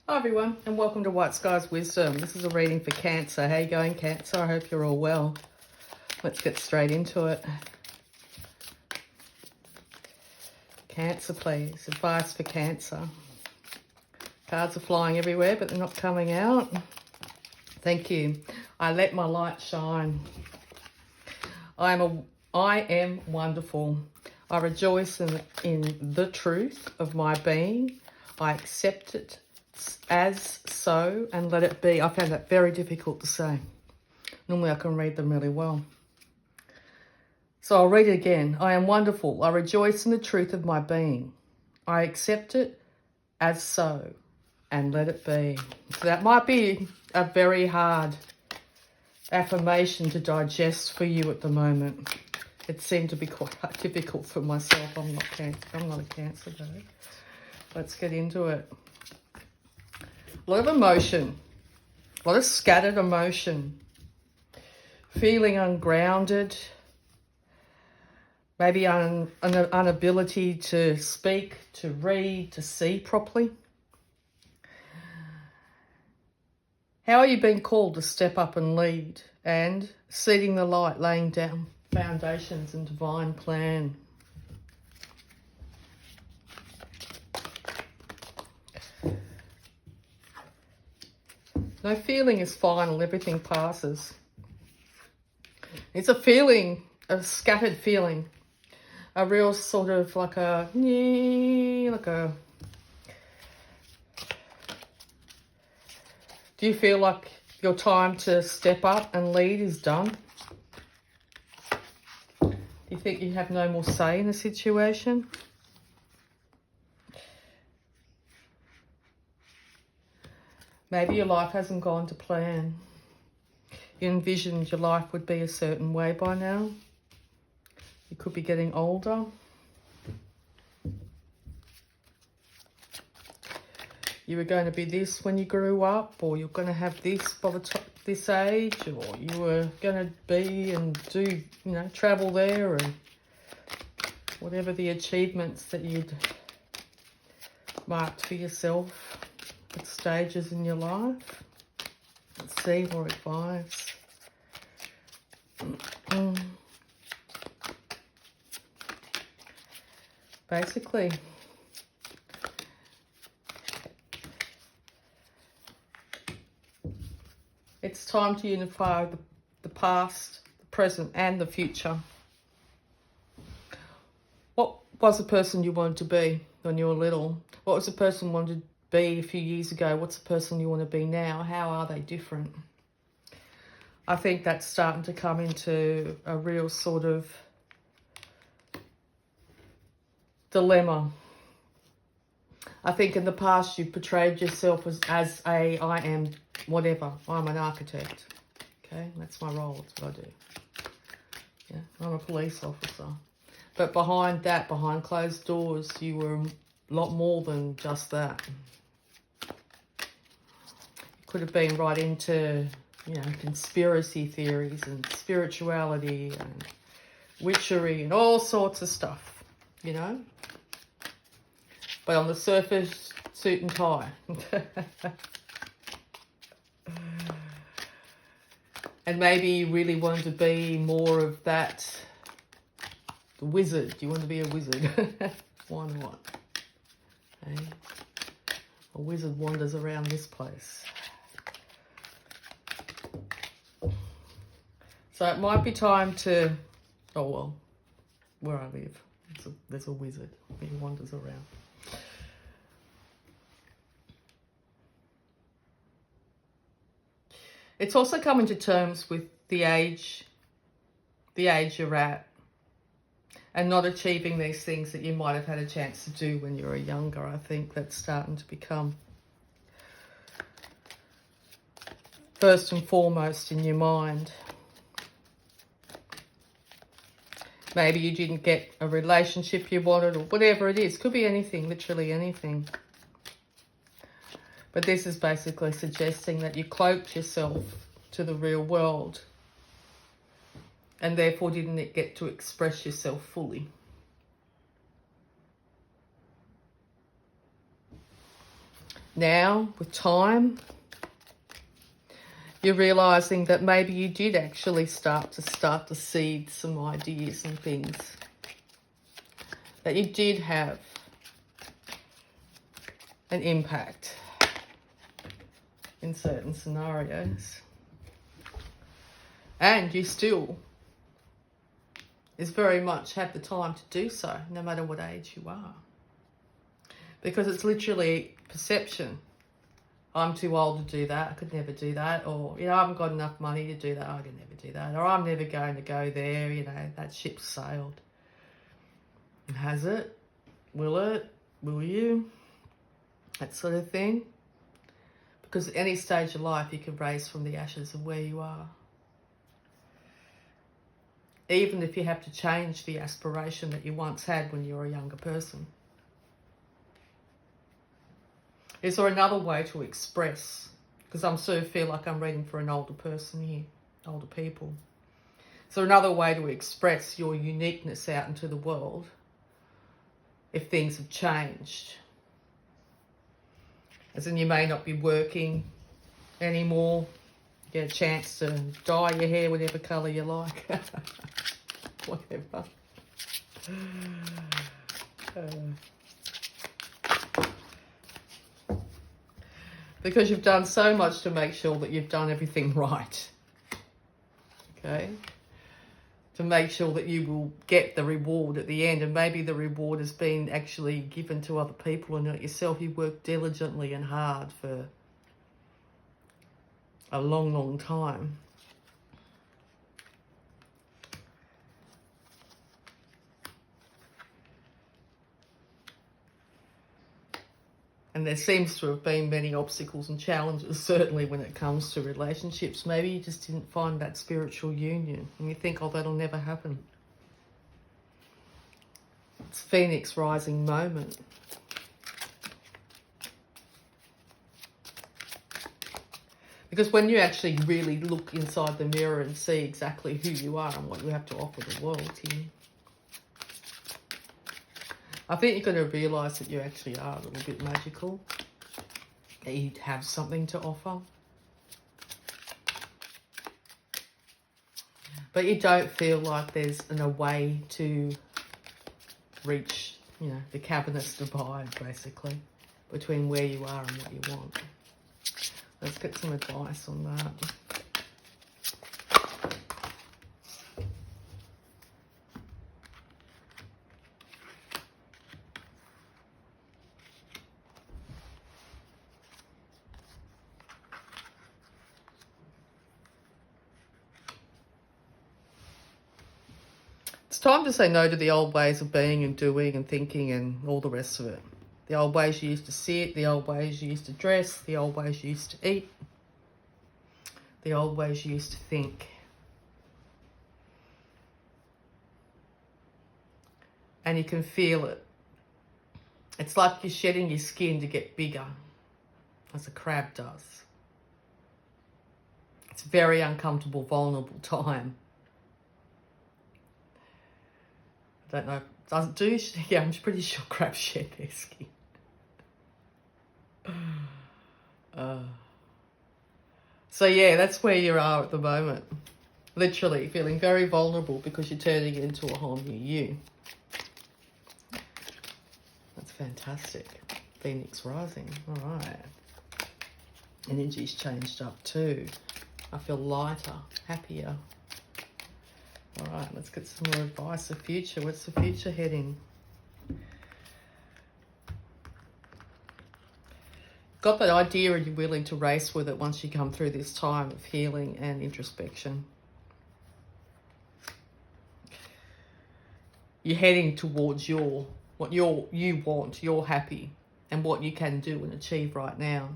Hi everyone, and welcome to Whiteskys Wisdom. This is a reading for Cancer. How you going, Cancer? I hope you're all well. Let's get straight into it. Cancer, please. Advice for Cancer. Cards are flying everywhere, but they're not coming out. Thank you. I let my light shine. I am wonderful. I rejoice in the truth of my being. I accept it as so and let it be. I found that very difficult to say. Normally I can read them really well. So I'll read it again. I am wonderful. I rejoice in the truth of my being. I accept it as so and let it be. So that might be a very hard affirmation to digest for you at the moment. It seemed to be quite difficult for myself. I'm not a Cancer though. Let's get into it. A lot of emotion, a lot of scattered emotion, feeling ungrounded, maybe an inability to speak, to read, to see properly. How are you being called to step up and lead and seeding the light, laying down foundations and divine plan? No feeling is final, everything passes. It's a feeling, a scattered feeling, a real sort of like a. Do you feel like your time to step up and lead is done? Do you think you have no more say in the situation? Maybe your life hasn't gone to plan. You envisioned your life would be a certain way by now. You could be getting older. You were going to be this when you grew up, or you're going to have this by this age, or you were going to be and do, travel there, and whatever the achievements that you'd marked for yourself at stages in your life. Let's see, more advice. Basically, it's time to unify the past, the present, and the future. What was the person you wanted to be when you were little? What was the person you wanted to be a few years ago? What's the person you want to be now? How are they different? I think that's starting to come into a real sort of dilemma. I think in the past you portrayed yourself as I am whatever. I'm an architect. Okay, that's my role. That's what I do. Yeah, I'm a police officer. But behind that, behind closed doors, you were a lot more than just that. Could have been right into, conspiracy theories and spirituality and witchery and all sorts of stuff, But on the surface, suit and tie. And maybe you really wanted to be more of that, the wizard. You want to be a wizard. Why not? Hey? A wizard wanders around this place. So it might be time to, where I live, there's a wizard. He wanders around. It's also coming to terms with the age you're at, and not achieving these things that you might have had a chance to do when you were younger. I think that's starting to become first and foremost in your mind. Maybe you didn't get a relationship you wanted, or whatever it is. Could be anything, literally anything. But this is basically suggesting that you cloaked yourself to the real world and therefore didn't get to express yourself fully. Now, with time, you're realising that maybe you did actually start to seed some ideas and things. That you did have an impact in certain scenarios. And you still is very much have the time to do so, no matter what age you are. Because it's literally perception. I'm too old to do that, I could never do that. Or, you know, I haven't got enough money to do that, I could never do that. Or I'm never going to go there, you know, that ship's sailed. And has it? Will it? Will you? That sort of thing. Because at any stage of life you can raise from the ashes of where you are. Even if you have to change the aspiration that you once had when you were a younger person. Is there another way to express? Because I sort of feel like I'm reading for an older person here, older people. Is there another way to express your uniqueness out into the world if things have changed? As in, you may not be working anymore. Get a chance to dye your hair whatever colour you like. Whatever. Because you've done so much to make sure that you've done everything right. Okay? To make sure that you will get the reward at the end. And maybe the reward has been actually given to other people and not yourself. You worked diligently and hard for a long, long time. And there seems to have been many obstacles and challenges, certainly when it comes to relationships. Maybe you just didn't find that spiritual union. And you think, oh, that'll never happen. It's Phoenix rising moment. Because when you actually really look inside the mirror and see exactly who you are and what you have to offer the world here, I think you're going to realise that you actually are a little bit magical. That you have something to offer. But you don't feel like there's a way to reach, you know, the cavernous divide, basically, between where you are and what you want. Let's get some advice on that. It's time to say no to the old ways of being and doing and thinking and all the rest of it. The old ways you used to sit, the old ways you used to dress, the old ways you used to eat, the old ways you used to think. And you can feel it. It's like you're shedding your skin to get bigger, as a crab does. It's a very uncomfortable, vulnerable time. I don't know. Does it do? Yeah, I'm pretty sure crabs shed their skin. So yeah, that's where you are at the moment. Literally feeling very vulnerable because you're turning into a whole new you. That's fantastic. Phoenix rising. All right. Energy's changed up too. I feel lighter, happier. All right, let's get some more advice. The future. What's the future heading? Got that idea and you're willing to race with it once you come through this time of healing and introspection. You're heading towards what you want, you're happy, and what you can do and achieve right now.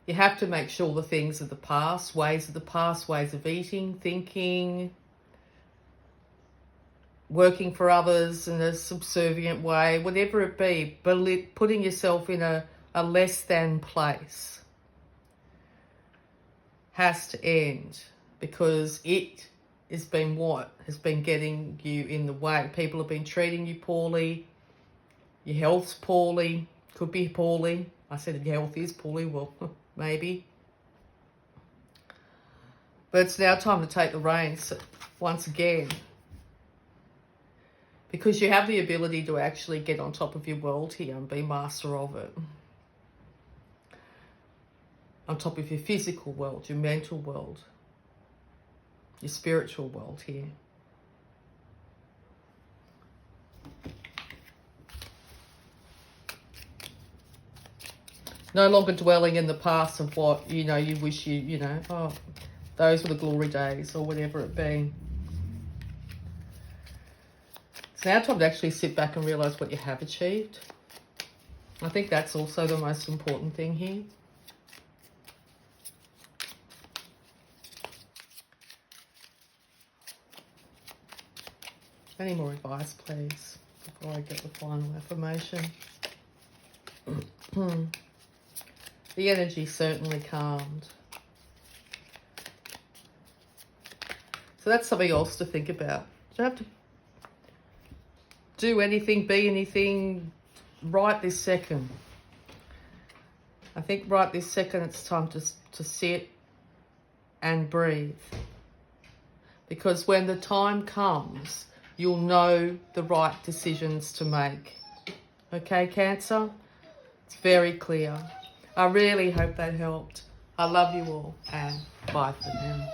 You have to make sure the things of the past, ways of eating, thinking, working for others in a subservient way, whatever it be, putting yourself in a less than place has to end, because it has been what has been getting you in the way. People have been treating you poorly. Your health's poorly. Could be poorly. I said your health is poorly. Well, maybe. But it's now time to take the reins once again. Because you have the ability to actually get on top of your world here and be master of it. On top of your physical world, your mental world, your spiritual world here. No longer dwelling in the past of what, you know, you wish you know, oh, those were the glory days or whatever it be. It's now time to actually sit back and realise what you have achieved. I think that's also the most important thing here. Any more advice, please, before I get the final affirmation? The energy certainly calmed. So that's something else to think about. You don't have to do anything, be anything right this second. I think right this second it's time to sit and breathe. Because when the time comes, you'll know the right decisions to make. Okay, Cancer? It's very clear. I really hope that helped. I love you all, and bye for now.